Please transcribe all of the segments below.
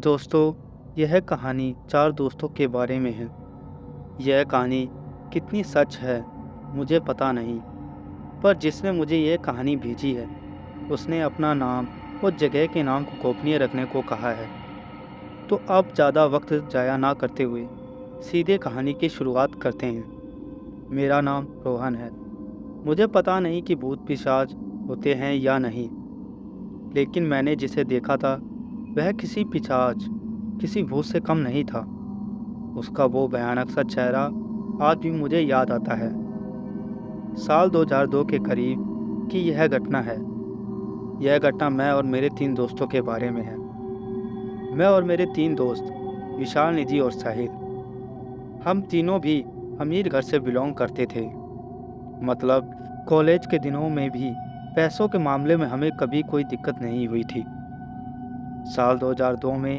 दोस्तों, यह कहानी 4 दोस्तों के बारे में है। यह कहानी कितनी सच है, मुझे पता नहीं, पर जिसने मुझे यह कहानी भेजी है, उसने अपना नाम और जगह के नाम को गोपनीय रखने को कहा है। तो अब ज़्यादा वक्त ज़ाया ना करते हुए सीधे कहानी की शुरुआत करते हैं। मेरा नाम रोहन है। मुझे पता नहीं कि भूत-पिशाच होते हैं या नहीं, लेकिन मैंने जिसे देखा था, वह किसी पिशाच, किसी भूत से कम नहीं था। उसका वो भयानक सा चेहरा आज भी मुझे याद आता है। साल 2002 के करीब की यह घटना है। यह घटना मैं और मेरे 3 दोस्तों के बारे में है। मैं और मेरे 3 दोस्त विशाल, निधि और साहिल, हम तीनों भी अमीर घर से बिलोंग करते थे। मतलब कॉलेज के दिनों में भी पैसों के मामले में हमें कभी कोई दिक्कत नहीं हुई थी। साल 2002 में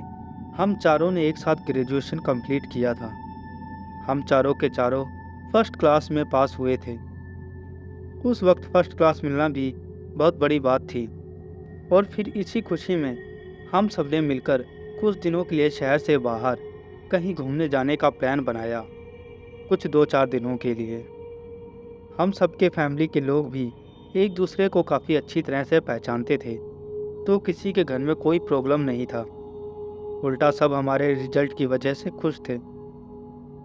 हम चारों ने एक साथ ग्रेजुएशन कंप्लीट किया था। हम चारों के चारों फर्स्ट क्लास में पास हुए थे। उस वक्त फर्स्ट क्लास मिलना भी बहुत बड़ी बात थी। और फिर इसी खुशी में हम सब ने मिलकर कुछ दिनों के लिए शहर से बाहर कहीं घूमने जाने का प्लान बनाया, कुछ 2-4 दिनों के लिए। हम सबके फैमिली के लोग भी एक दूसरे को काफ़ी अच्छी तरह से पहचानते थे, तो किसी के घर में कोई प्रॉब्लम नहीं था। उल्टा सब हमारे रिजल्ट की वजह से खुश थे।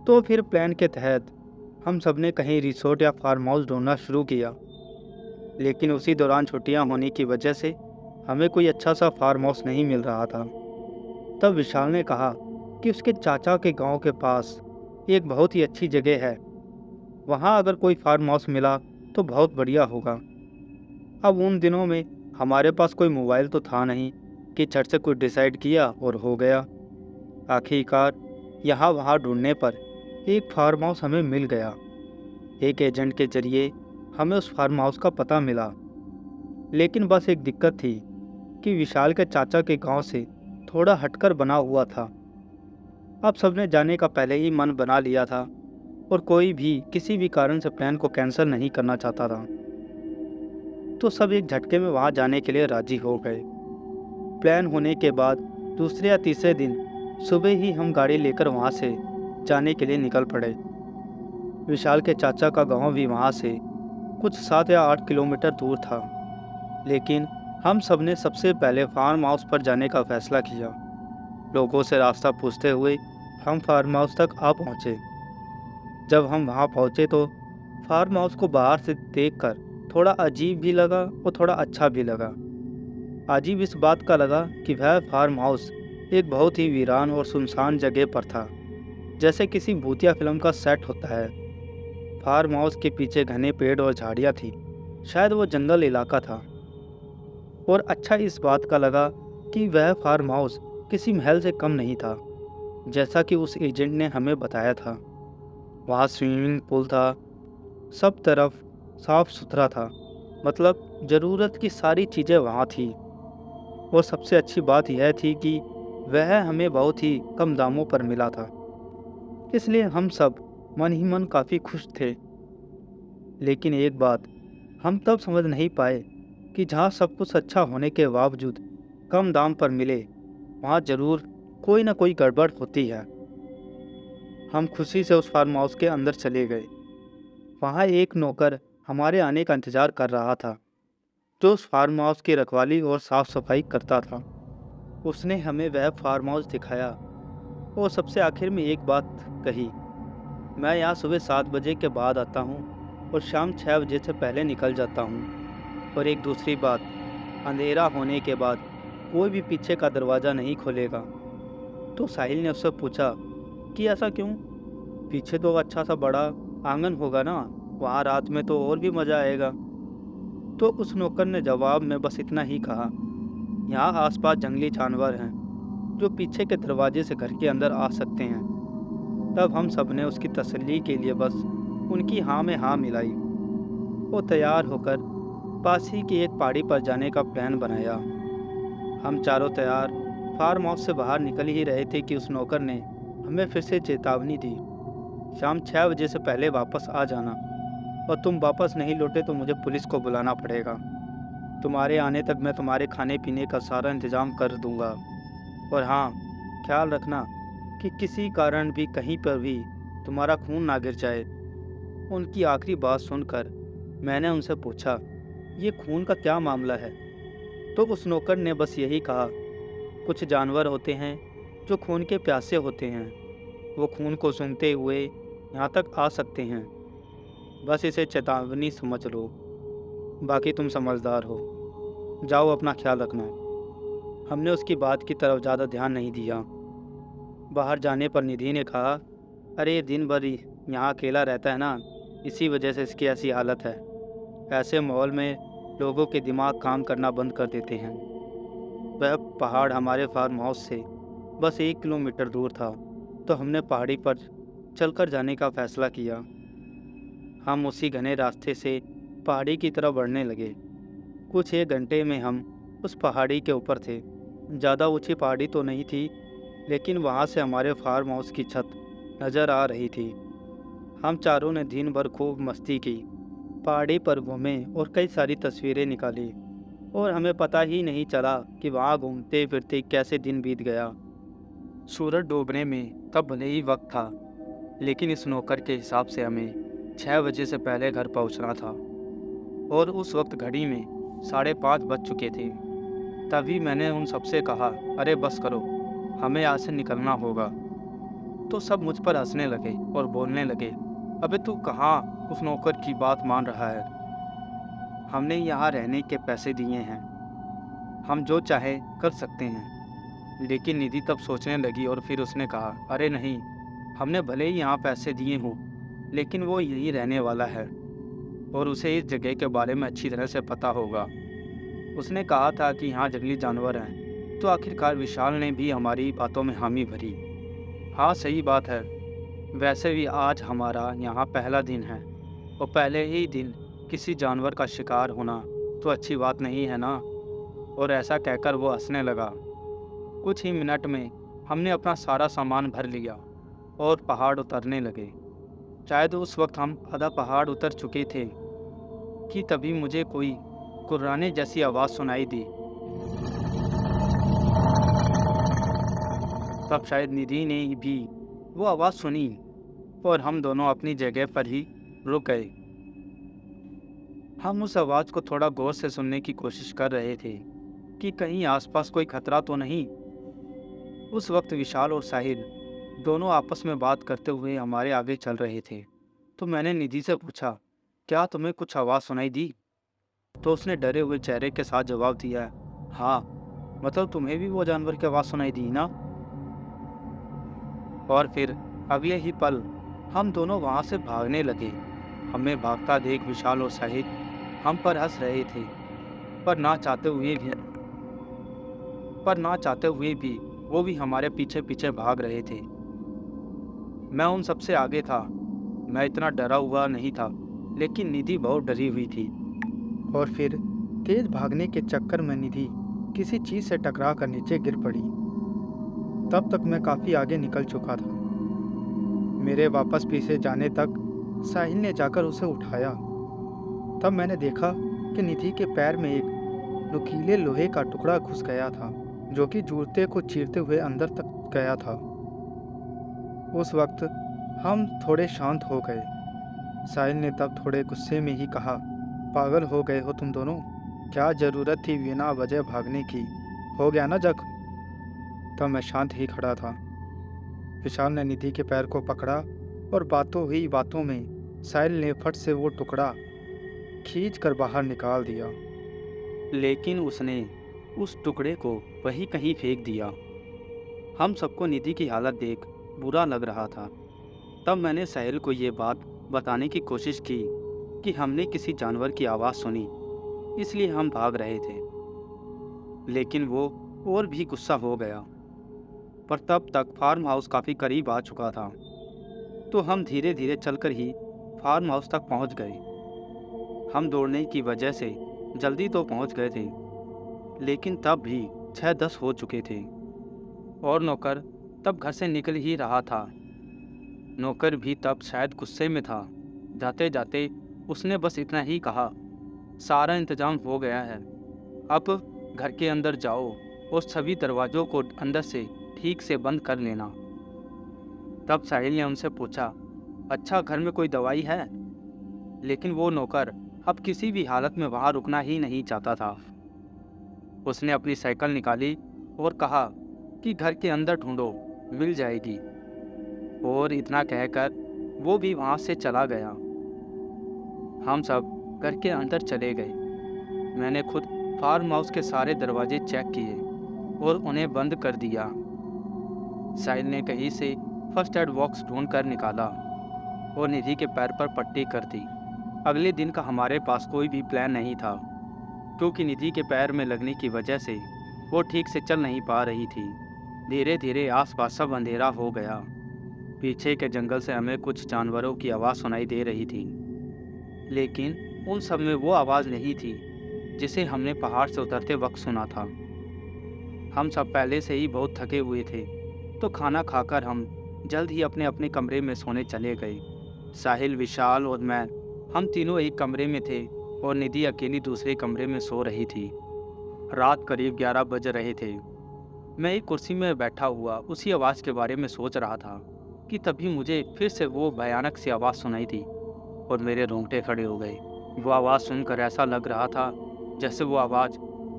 तो फिर प्लान के तहत हम सब ने कहीं रिसोर्ट या फार्म हाउस ढूंढना शुरू किया। लेकिन उसी दौरान छुट्टियां होने की वजह से हमें कोई अच्छा सा फार्म हाउस नहीं मिल रहा था। तब विशाल ने कहा कि उसके चाचा के गांव के पास एक बहुत ही अच्छी जगह है, वहां अगर कोई फार्म हाउस मिला तो बहुत बढ़िया होगा। अब उन दिनों में हमारे पास कोई मोबाइल तो था नहीं कि झट से कुछ डिसाइड किया और हो गया। आखिरकार यहाँ वहाँ ढूंढने पर एक फार्म हाउस हमें मिल गया। एक एजेंट के जरिए हमें उस फार्म हाउस का पता मिला। लेकिन बस एक दिक्कत थी कि विशाल के चाचा के गांव से थोड़ा हटकर बना हुआ था। अब सबने जाने का पहले ही मन बना लिया था और कोई भी किसी भी कारण से प्लान को कैंसिल नहीं करना चाहता था। तो सब एक झटके में वहां जाने के लिए राजी हो गए। प्लान होने के बाद दूसरे या तीसरे दिन सुबह ही हम गाड़ी लेकर वहां से जाने के लिए निकल पड़े। विशाल के चाचा का गांव भी वहां से कुछ 7 या 8 किलोमीटर दूर था। लेकिन हम सब ने सबसे पहले फार्म हाउस पर जाने का फैसला किया। लोगों से रास्ता पूछते हुए हम फार्म हाउस तक आ पहुँचे। जब हम वहाँ पहुँचे तो फार्म हाउस को बाहर से देखकर थोड़ा अजीब भी लगा और थोड़ा अच्छा भी लगा। अजीब इस बात का लगा कि वह फार्म हाउस एक बहुत ही वीरान और सुनसान जगह पर था, जैसे किसी भूतिया फिल्म का सेट होता है। फार्म हाउस के पीछे घने पेड़ और झाड़ियाँ थी, शायद वो जंगल इलाका था। और अच्छा इस बात का लगा कि वह फार्म हाउस किसी महल से कम नहीं था, जैसा कि उस एजेंट ने हमें बताया था। वहाँ स्विमिंग पूल था, सब तरफ साफ सुथरा था, मतलब ज़रूरत की सारी चीज़ें वहाँ थी। और सबसे अच्छी बात यह थी कि वह हमें बहुत ही कम दामों पर मिला था, इसलिए हम सब मन ही मन काफ़ी खुश थे। लेकिन एक बात हम तब समझ नहीं पाए कि जहाँ सब कुछ अच्छा होने के बावजूद कम दाम पर मिले, वहाँ ज़रूर कोई ना कोई गड़बड़ होती है। हम खुशी से उस फार्म हाउस के अंदर चले गए। वहाँ एक नौकर हमारे आने का इंतज़ार कर रहा था, जो उस फार्म हाउस की रखवाली और साफ सफाई करता था। उसने हमें वह फार्म हाउस दिखाया और सबसे आखिर में एक बात कही, मैं यहाँ सुबह 7 बजे के बाद आता हूँ और शाम 6 बजे से पहले निकल जाता हूँ। और एक दूसरी बात, अंधेरा होने के बाद कोई भी पीछे का दरवाज़ा नहीं खोलेगा। तो साहिल ने उससे पूछा कि ऐसा क्यों? पीछे तो अच्छा सा बड़ा आंगन होगा ना, वहाँ रात में तो और भी मज़ा आएगा। तो उस नौकर ने जवाब में बस इतना ही कहा, यहाँ आसपास जंगली जानवर हैं जो पीछे के दरवाजे से घर के अंदर आ सकते हैं। तब हम सब ने उसकी तसल्ली के लिए बस उनकी हाँ में हाँ मिलाई और तैयार होकर पास ही की एक पहाड़ी पर जाने का प्लान बनाया। हम चारों तैयार फार्म हाउस से बाहर निकल ही रहे थे कि उस नौकर ने हमें फिर से चेतावनी दी, शाम 6 बजे से पहले वापस आ जाना, और तुम वापस नहीं लौटे तो मुझे पुलिस को बुलाना पड़ेगा। तुम्हारे आने तक मैं तुम्हारे खाने पीने का सारा इंतज़ाम कर दूंगा। और हाँ, ख्याल रखना कि किसी कारण भी कहीं पर भी तुम्हारा खून ना गिर जाए। उनकी आखिरी बात सुनकर मैंने उनसे पूछा, ये खून का क्या मामला है? तो उस नौकर ने बस यही कहा, कुछ जानवर होते हैं जो खून के प्यासे होते हैं। वो खून को सूंघते हुए यहाँ तक आ सकते हैं। बस इसे चेतावनी समझ लो। बाकी तुम समझदार हो। जाओ, अपना ख्याल रखना। हमने उसकी बात की तरफ ज़्यादा ध्यान नहीं दिया। बाहर जाने पर निधि ने कहा, अरे ये दिन भर यहाँ अकेला रहता है ना, इसी वजह से इसकी ऐसी हालत है। ऐसे माहौल में लोगों के दिमाग काम करना बंद कर देते हैं। वह पहाड़ हमारे फार्म हाउस से बस 1 किलोमीटर दूर था, तो हमने पहाड़ी पर चलकर जाने का फैसला किया। हम उसी घने रास्ते से पहाड़ी की तरफ बढ़ने लगे। कुछ 1 घंटे में हम उस पहाड़ी के ऊपर थे। ज़्यादा ऊंची पहाड़ी तो नहीं थी, लेकिन वहाँ से हमारे फार्म हाउस की छत नज़र आ रही थी। हम चारों ने दिन भर खूब मस्ती की, पहाड़ी पर घूमे और कई सारी तस्वीरें निकाली, और हमें पता ही नहीं चला कि वहाँ घूमते फिरते कैसे दिन बीत गया। सूरज डूबने में तब भले ही वक्त था, लेकिन इस नौकर के हिसाब से हमें 6 बजे से पहले घर पहुंचना था, और उस वक्त घड़ी में 5:30 बज चुके थे। तभी मैंने उन सबसे कहा, अरे बस करो, हमें यहाँ से निकलना होगा। तो सब मुझ पर हंसने लगे और बोलने लगे, अबे तू कहाँ उस नौकर की बात मान रहा है? हमने यहाँ रहने के पैसे दिए हैं, हम जो चाहे कर सकते हैं। लेकिन निधि तब सोचने लगी और फिर उसने कहा, अरे नहीं, हमने भले ही यहाँ पैसे दिए हों, लेकिन वो यहीं रहने वाला है और उसे इस जगह के बारे में अच्छी तरह से पता होगा। उसने कहा था कि यहाँ जंगली जानवर हैं, तो आखिरकार विशाल ने भी हमारी बातों में हामी भरी। हाँ, सही बात है। वैसे भी आज हमारा यहाँ पहला दिन है, और पहले ही दिन किसी जानवर का शिकार होना तो अच्छी बात नहीं है ना। और ऐसा कहकर वो हंसने लगा। कुछ ही मिनट में हमने अपना सारा सामान भर लिया और पहाड़ उतरने लगे। शायद उस वक्त हम आधा पहाड़ उतर चुके थे कि तभी मुझे कोई कुर्राने जैसी आवाज़ सुनाई दी। तब शायद निधि ने भी वो आवाज़ सुनी, और हम दोनों अपनी जगह पर ही रुक गए। हम उस आवाज़ को थोड़ा गौर से सुनने की कोशिश कर रहे थे कि कहीं आसपास कोई खतरा तो नहीं। उस वक्त विशाल और साहिल दोनों आपस में बात करते हुए हमारे आगे चल रहे थे। तो मैंने निधि से पूछा, क्या तुम्हें कुछ आवाज़ सुनाई दी? तो उसने डरे हुए चेहरे के साथ जवाब दिया, हाँ, मतलब तुम्हें भी वो जानवर की आवाज़ सुनाई दी ना? और फिर अगले ही पल हम दोनों वहाँ से भागने लगे। हमें भागता देख विशाल और साहिल हम पर हंस रहे थे, पर ना चाहते हुए भी वो भी हमारे पीछे पीछे भाग रहे थे। मैं उन सबसे आगे था। मैं इतना डरा हुआ नहीं था, लेकिन निधि बहुत डरी हुई थी। और फिर तेज भागने के चक्कर में निधि किसी चीज़ से टकरा कर नीचे गिर पड़ी। तब तक मैं काफ़ी आगे निकल चुका था। मेरे वापस पीछे जाने तक साहिल ने जाकर उसे उठाया। तब मैंने देखा कि निधि के पैर में एक नुकीले लोहे का टुकड़ा घुस गया था, जो कि जूते को चीरते हुए अंदर तक गया था। उस वक्त हम थोड़े शांत हो गए। साहिल ने तब थोड़े गुस्से में ही कहा, पागल हो गए हो तुम दोनों? क्या ज़रूरत थी बिना वजह भागने की? हो गया ना जख्म? तब मैं शांत ही खड़ा था। विशाल ने निधि के पैर को पकड़ा, और बातों ही बातों में साहिल ने फट से वो टुकड़ा खींच कर बाहर निकाल दिया। लेकिन उसने उस टुकड़े को वहीं कहीं फेंक दिया। हम सबको निधि की हालत देख बुरा लग रहा था। तब मैंने साहिल को ये बात बताने की कोशिश की कि हमने किसी जानवर की आवाज़ सुनी, इसलिए हम भाग रहे थे। लेकिन वो और भी गुस्सा हो गया। पर तब तक फार्म हाउस काफ़ी करीब आ चुका था, तो हम धीरे धीरे चलकर ही फार्म हाउस तक पहुंच गए। हम दौड़ने की वजह से जल्दी तो पहुंच गए थे, लेकिन तब भी 6:10 हो चुके थे, और नौकर तब घर से निकल ही रहा था। नौकर भी तब शायद गुस्से में था। जाते जाते उसने बस इतना ही कहा, सारा इंतजाम हो गया है, अब घर के अंदर जाओ और सभी दरवाज़ों को अंदर से ठीक से बंद कर लेना। तब साहिल ने उनसे पूछा, अच्छा घर में कोई दवाई है? लेकिन वो नौकर अब किसी भी हालत में वहाँ रुकना ही नहीं चाहता था। उसने अपनी साइकिल निकाली और कहा कि घर के अंदर ढूंढो, मिल जाएगी। और इतना कहकर वो भी वहाँ से चला गया। हम सब घर के अंदर चले गए। मैंने खुद फार्म हाउस के सारे दरवाजे चेक किए और उन्हें बंद कर दिया। साहिल ने कहीं से फर्स्ट एड बॉक्स ढूंढ कर निकाला और निधि के पैर पर पट्टी कर दी। अगले दिन का हमारे पास कोई भी प्लान नहीं था, क्योंकि निधि के पैर में लगने की वजह से वो ठीक से चल नहीं पा रही थी। धीरे धीरे आसपास सब अंधेरा हो गया। पीछे के जंगल से हमें कुछ जानवरों की आवाज़ सुनाई दे रही थी, लेकिन उन सब में वो आवाज़ नहीं थी जिसे हमने पहाड़ से उतरते वक्त सुना था। हम सब पहले से ही बहुत थके हुए थे, तो खाना खाकर हम जल्द ही अपने अपने कमरे में सोने चले गए। साहिल, विशाल और मैं, हम तीनों एक कमरे में थे और निधि अकेली दूसरे कमरे में सो रही थी। रात करीब 11 बज रहे थे। मैं एक कुर्सी में बैठा हुआ उसी आवाज़ के बारे में सोच रहा था कि तभी मुझे फिर से वो भयानक सी आवाज़ सुनाई थी और मेरे रोंगटे खड़े हो गए। वो आवाज़ सुनकर ऐसा लग रहा था जैसे वो आवाज़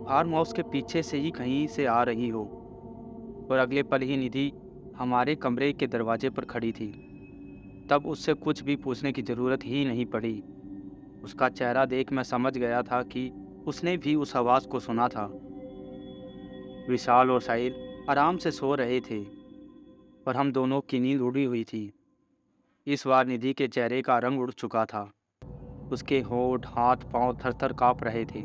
फार्म हाउस के पीछे से ही कहीं से आ रही हो। और अगले पल ही निधि हमारे कमरे के दरवाजे पर खड़ी थी। तब उससे कुछ भी पूछने की ज़रूरत ही नहीं पड़ी। उसका चेहरा देख मैं समझ गया था कि उसने भी उस आवाज़ को सुना था। विशाल और साहिल आराम से सो रहे थे और हम दोनों की नींद उड़ी हुई थी। इस बार निधि के चेहरे का रंग उड़ चुका था। उसके होंठ, हाथ, पांव थर-थर काँप रहे थे।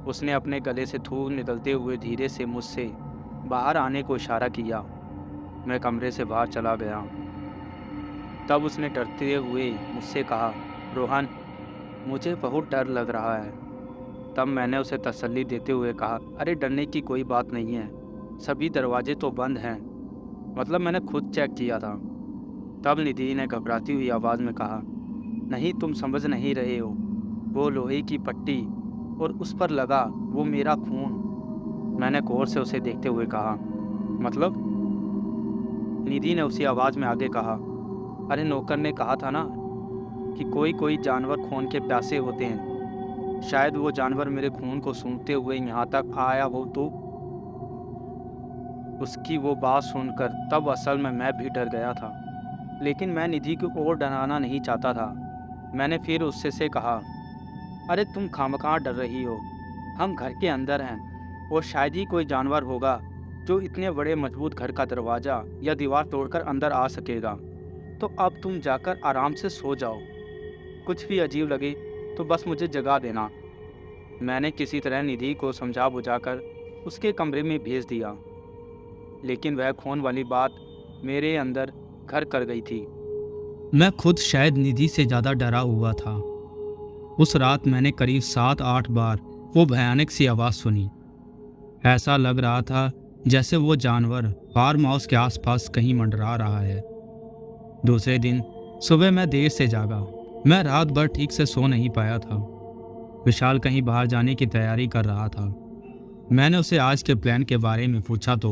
उसने अपने गले से थूक निकलते हुए धीरे से मुझसे बाहर आने को इशारा किया। मैं कमरे से बाहर चला गया। तब उसने डरते हुए मुझसे कहा, रोहन, मुझे बहुत डर लग रहा है। तब मैंने उसे तसल्ली देते हुए कहा, अरे डरने की कोई बात नहीं है, सभी दरवाजे तो बंद हैं, मतलब मैंने खुद चेक किया था। तब निधि ने घबराती हुई आवाज़ में कहा, नहीं तुम समझ नहीं रहे हो, वो लोहे की पट्टी और उस पर लगा वो मेरा खून। मैंने गौर से उसे देखते हुए कहा, मतलब? निधि ने उसी आवाज़ में आगे कहा, अरे नौकर ने कहा था ना कि कोई कोई जानवर खून के प्यासे होते हैं, शायद वो जानवर मेरे खून को सूंघते हुए यहाँ तक आया हो। तो उसकी वो बात सुनकर तब असल में मैं भी डर गया था, लेकिन मैं निधि को और डराना नहीं चाहता था। मैंने फिर उससे से कहा, अरे तुम खामखा डर रही हो, हम घर के अंदर हैं और शायद ही कोई जानवर होगा जो इतने बड़े मजबूत घर का दरवाज़ा या दीवार तोड़कर अंदर आ सकेगा। तो अब तुम जाकर आराम से सो जाओ, कुछ भी अजीब लगे तो बस मुझे जगा देना। मैंने किसी तरह निधि को समझा बुझाकर उसके कमरे में भेज दिया, लेकिन वह खून वाली बात मेरे अंदर घर कर गई थी। मैं खुद शायद निधि से ज़्यादा डरा हुआ था। उस रात मैंने करीब 7-8 बार वो भयानक सी आवाज़ सुनी। ऐसा लग रहा था जैसे वो जानवर फार्म हाउस के आसपास कहीं मंडरा रहा है। दूसरे दिन सुबह मैं देर से जागा। मैं रात भर ठीक से सो नहीं पाया था। विशाल कहीं बाहर जाने की तैयारी कर रहा था। मैंने उसे आज के प्लान के बारे में पूछा तो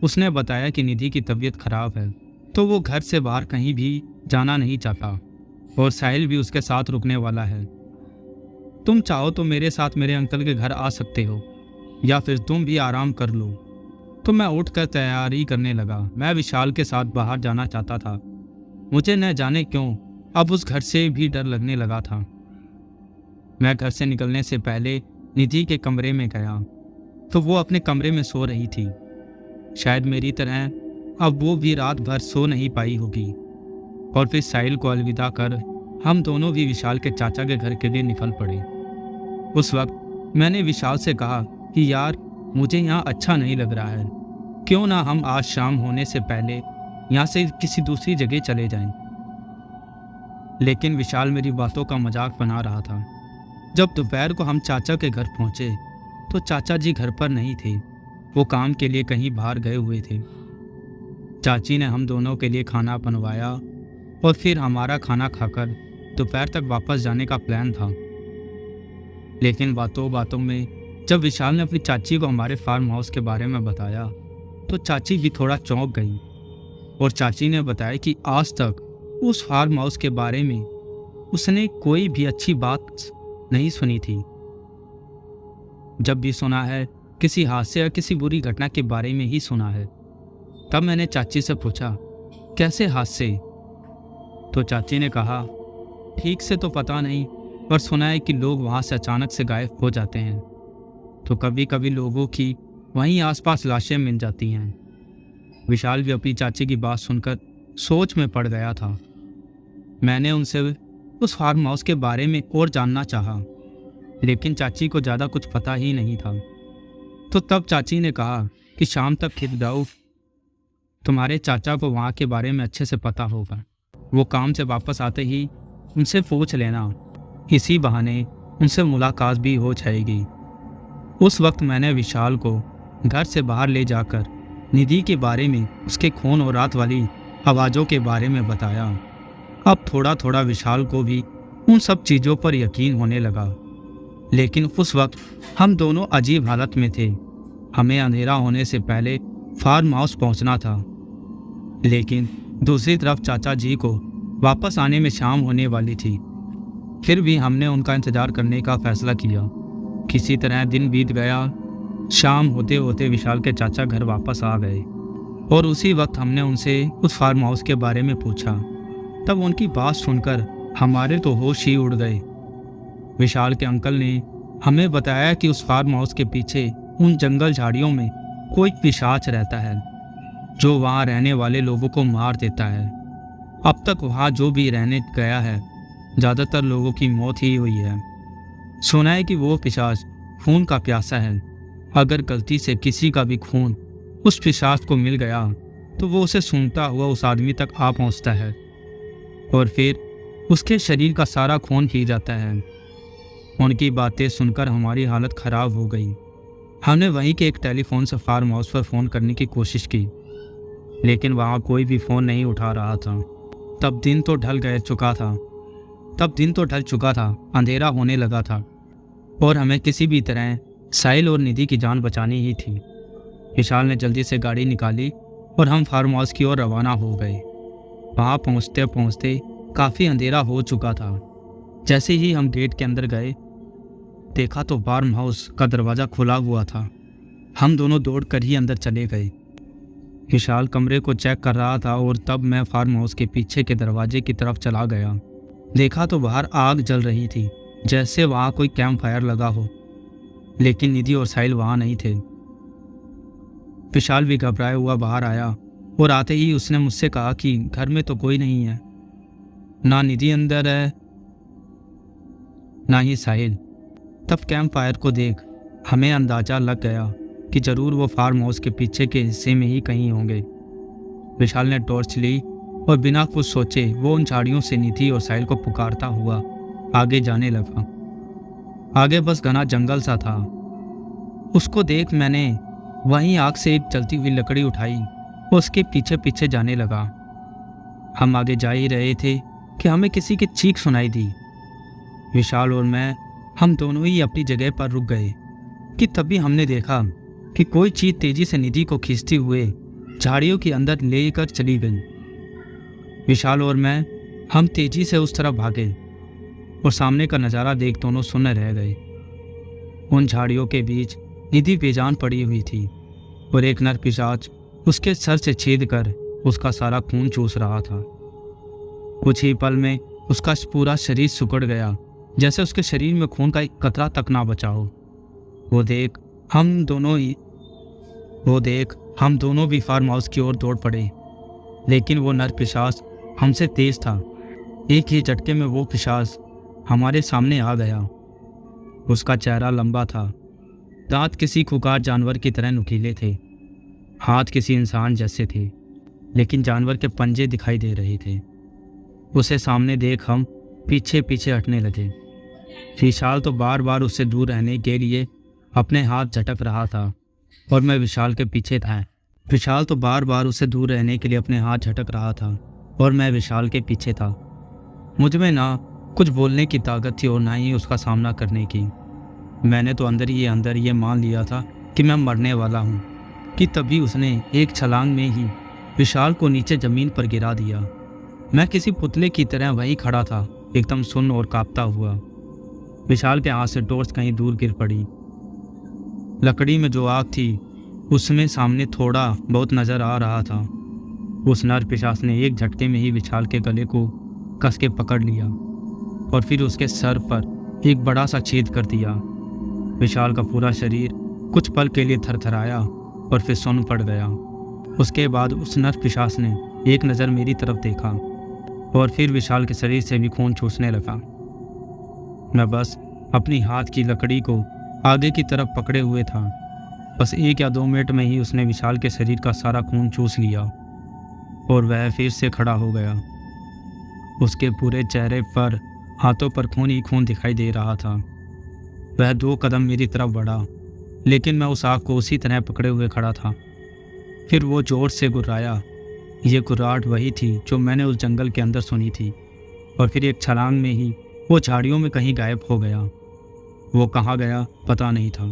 उसने बताया कि निधि की तबीयत खराब है, तो वो घर से बाहर कहीं भी जाना नहीं चाहता और साहिल भी उसके साथ रुकने वाला है। तुम चाहो तो मेरे साथ मेरे अंकल के घर आ सकते हो, या फिर तुम भी आराम कर लो। तो मैं उठकर तैयारी करने लगा। मैं विशाल के साथ बाहर जाना चाहता था। मुझे न जाने क्यों अब उस घर से भी डर लगने लगा था। मैं घर से निकलने से पहले निधि के कमरे में गया तो वो अपने कमरे में सो रही थी। शायद मेरी तरह अब वो भी रात भर सो नहीं पाई होगी। और फिर साहिल को अलविदा कर हम दोनों भी विशाल के चाचा के घर के लिए निकल पड़े। उस वक्त मैंने विशाल से कहा कि यार मुझे यहाँ अच्छा नहीं लग रहा है, क्यों ना हम आज शाम होने से पहले यहाँ से किसी दूसरी जगह चले जाएं। लेकिन विशाल मेरी बातों का मजाक बना रहा था। जब दोपहर को हम चाचा के घर पहुँचे तो चाचा जी घर पर नहीं थे, वो काम के लिए कहीं बाहर गए हुए थे। चाची ने हम दोनों के लिए खाना बनवाया और फिर हमारा खाना खाकर दोपहर तक वापस जाने का प्लान था। लेकिन बातों बातों में जब विशाल ने अपनी चाची को हमारे फार्म हाउस के बारे में बताया तो चाची भी थोड़ा चौंक गई और चाची ने बताया कि आज तक उस फार्म हाउस के बारे में उसने कोई भी अच्छी बात नहीं सुनी थी। जब भी सुना है किसी हादसे या किसी बुरी घटना के बारे में ही सुना है। तब मैंने चाची से पूछा, कैसे हादसे? तो चाची ने कहा, ठीक से तो पता नहीं, पर सुना है कि लोग वहाँ से अचानक से गायब हो जाते हैं। तो कभी कभी लोगों की वहीं आसपास लाशें मिल जाती हैं। विशाल भी अपनी चाची की बात सुनकर सोच में पड़ गया था। मैंने उनसे उस फार्म हाउस के बारे में और जानना चाहा, लेकिन चाची को ज़्यादा कुछ पता ही नहीं था। तो तब चाची ने कहा कि शाम तक खिद जाओ, तुम्हारे चाचा को वहाँ के बारे में अच्छे से पता होगा। वो काम से वापस आते ही उनसे पूछ लेना, इसी बहाने उनसे मुलाकात भी हो जाएगी। उस वक्त मैंने विशाल को घर से बाहर ले जाकर निधि के बारे में, उसके खून और रात वाली आवाज़ों के बारे में बताया। अब थोड़ा थोड़ा विशाल को भी उन सब चीज़ों पर यकीन होने लगा। लेकिन उस वक्त हम दोनों अजीब हालत में थे। हमें अंधेरा होने से पहले फार्म हाउस पहुंचना था, लेकिन दूसरी तरफ चाचा जी को वापस आने में शाम होने वाली थी। फिर भी हमने उनका इंतज़ार करने का फैसला किया। किसी तरह दिन बीत गया। शाम होते होते विशाल के चाचा घर वापस आ गए और उसी वक्त हमने उनसे उस फार्म हाउस के बारे में पूछा। तब उनकी बात सुनकर हमारे तो होश ही उड़ गए। विशाल के अंकल ने हमें बताया कि उस फार्म हाउस के पीछे उन जंगल झाड़ियों में कोई पिशाच रहता है, जो वहाँ रहने वाले लोगों को मार देता है। अब तक वहाँ जो भी रहने गया है, ज़्यादातर लोगों की मौत ही हुई है। सुना है कि वो पिशाच खून का प्यासा है। अगर गलती से किसी का भी खून उस पिशाच को मिल गया तो वो उसे सूंघता हुआ उस आदमी तक आ पहुँचता है और फिर उसके शरीर का सारा खून पी जाता है। उनकी बातें सुनकर हमारी हालत ख़राब हो गई। हमने वहीं के एक टेलीफोन से फार्म हाउस पर फ़ोन करने की कोशिश की, लेकिन वहाँ कोई भी फ़ोन नहीं उठा रहा था। तब दिन तो ढल चुका था, अंधेरा होने लगा था और हमें किसी भी तरह साहिल और निधि की जान बचानी ही थी। विशाल ने जल्दी से गाड़ी निकाली और हम फार्म हाउस की ओर रवाना हो गए। वहाँ पहुँचते पहुँचते काफ़ी अंधेरा हो चुका था। जैसे ही हम गेट के अंदर गए, देखा तो फार्म हाउस का दरवाज़ा खुला हुआ था। हम दोनों दौड़कर ही अंदर चले गए। विशाल कमरे को चेक कर रहा था और तब मैं फार्म हाउस के पीछे के दरवाजे की तरफ चला गया। देखा तो बाहर आग जल रही थी, जैसे वहाँ कोई कैंप फायर लगा हो, लेकिन निधि और साहिल वहाँ नहीं थे। विशाल भी घबराया हुआ बाहर आया और आते ही उसने मुझसे कहा कि घर में तो कोई नहीं है, ना निधि अंदर है ना ही साहिल। तब कैंप फायर को देख हमें अंदाजा लग गया कि जरूर वो फार्म हाउस के पीछे के हिस्से में ही कहीं होंगे। विशाल ने टॉर्च ली और बिना कुछ सोचे वो उन झाड़ियों से निधि और साहिल को पुकारता हुआ आगे जाने लगा। आगे बस घना जंगल सा था। उसको देख मैंने वहीं आग से एक जलती हुई लकड़ी उठाई और उसके पीछे पीछे जाने लगा। हम आगे जा ही रहे थे कि हमें किसी की चीख सुनाई दी। विशाल और मैं, हम दोनों ही अपनी जगह पर रुक गए कि तभी हमने देखा कि कोई चीज तेजी से निधि को खींचते हुए झाड़ियों के अंदर लेकर चली गई। विशाल और मैं, हम तेजी से उस तरफ भागे और सामने का नज़ारा देख दोनों सुन्न रह गए। उन झाड़ियों के बीच निधि बेजान पड़ी हुई थी और एक नर पिशाच उसके सर से छेद कर उसका सारा खून चूस रहा था। कुछ ही पल में उसका पूरा शरीर सिकुड़ गया, जैसे उसके शरीर में खून का एक कतरा तक ना बचा हो। वो देख हम दोनों भी फार्म हाउस की ओर दौड़ पड़े, लेकिन वो नर पिशाच हमसे तेज था। एक ही झटके में वो पिशाच हमारे सामने आ गया। उसका चेहरा लंबा था, दांत किसी खुंखार जानवर की तरह नुकीले थे, हाथ किसी इंसान जैसे थे, लेकिन जानवर के पंजे दिखाई दे रहे थे। उसे सामने देख हम पीछे पीछे हटने लगे। विशाल तो बार बार उससे दूर रहने के लिए अपने हाथ झटक रहा था और मैं विशाल के पीछे था। मुझ में ना कुछ बोलने की ताकत थी और ना ही उसका सामना करने की। मैंने तो अंदर ही ये मान लिया था कि मैं मरने वाला हूँ। कि तभी उसने एक छलांग में ही विशाल को नीचे जमीन पर गिरा दिया। मैं किसी पुतले की तरह वहीं खड़ा था, एकदम सुन्न और कांपता हुआ। विशाल के हाथ से टॉर्च कहीं दूर गिर पड़ी। लकड़ी में जो आग थी उसमें सामने थोड़ा बहुत नजर आ रहा था। उस नर पिशाच ने एक झटके में ही विशाल के गले को कस के पकड़ लिया और फिर उसके सर पर एक बड़ा सा छेद कर दिया। विशाल का पूरा शरीर कुछ पल के लिए थरथराया और फिर सुन्न पड़ गया। उसके बाद उस नर पिशाच ने एक नज़र मेरी तरफ देखा और फिर विशाल के शरीर से भी खून चूसने लगा। मैं बस अपनी हाथ की लकड़ी को आगे की तरफ पकड़े हुए था। बस 1 या 2 मिनट में ही उसने विशाल के शरीर का सारा खून चूस लिया और वह फिर से खड़ा हो गया। उसके पूरे चेहरे पर, हाथों पर खून ही खून दिखाई दे रहा था। वह 2 कदम मेरी तरफ बढ़ा, लेकिन मैं उस आग को उसी तरह पकड़े हुए खड़ा था। फिर वो जोर से गुर्राया। ये गुर्राहट वही थी जो मैंने उस जंगल के अंदर सुनी थी, और फिर एक छलांग में ही वो झाड़ियों में कहीं गायब हो गया। वो कहाँ गया पता नहीं था,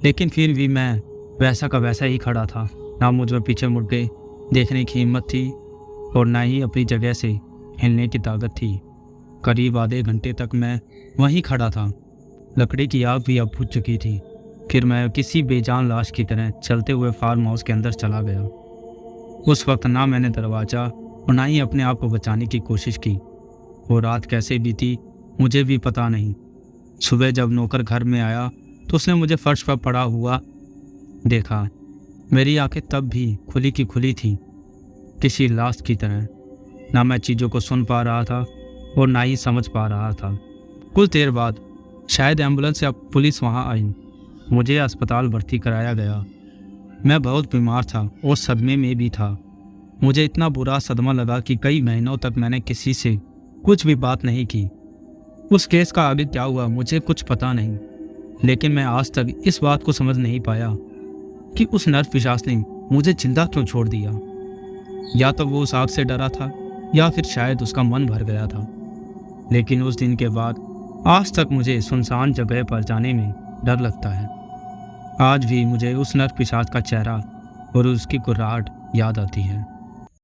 लेकिन फिर भी मैं वैसा का वैसा ही खड़ा था। ना मुझ में पीछे मुड़ के देखने की हिम्मत थी और ना ही अपनी जगह से हिलने की ताकत थी। करीब आधे घंटे तक मैं वहीं खड़ा था। लकड़ी की आग भी अब बुझ चुकी थी। फिर मैं किसी बेजान लाश की तरह चलते हुए फार्म हाउस के अंदर चला गया। उस वक्त ना मैंने दरवाज़ा और ना ही अपने आप को बचाने की कोशिश की। वो रात कैसे बीती मुझे भी पता नहीं। सुबह जब नौकर घर में आया तो उसने मुझे फर्श पर पड़ा हुआ देखा। मेरी आंखें तब भी खुली की खुली थी, किसी लाश की तरह। ना मैं चीज़ों को सुन पा रहा था और ना ही समझ पा रहा था। कुछ देर बाद शायद एम्बुलेंस या पुलिस वहाँ आई। मुझे अस्पताल भर्ती कराया गया। मैं बहुत बीमार था और सदमे में भी था। मुझे इतना बुरा सदमा लगा कि कई महीनों तक मैंने किसी से कुछ भी बात नहीं की। उस केस का आगे क्या हुआ मुझे कुछ पता नहीं, लेकिन मैं आज तक इस बात को समझ नहीं पाया कि उस नर पिशाच ने मुझे जिंदा क्यों छोड़ दिया। या तो वो उस आग से डरा था या फिर शायद उसका मन भर गया था। लेकिन उस दिन के बाद आज तक मुझे सुनसान जगह पर जाने में डर लगता है। आज भी मुझे उस नर पिशाच का चेहरा और उसकी गुर्राहट याद आती है।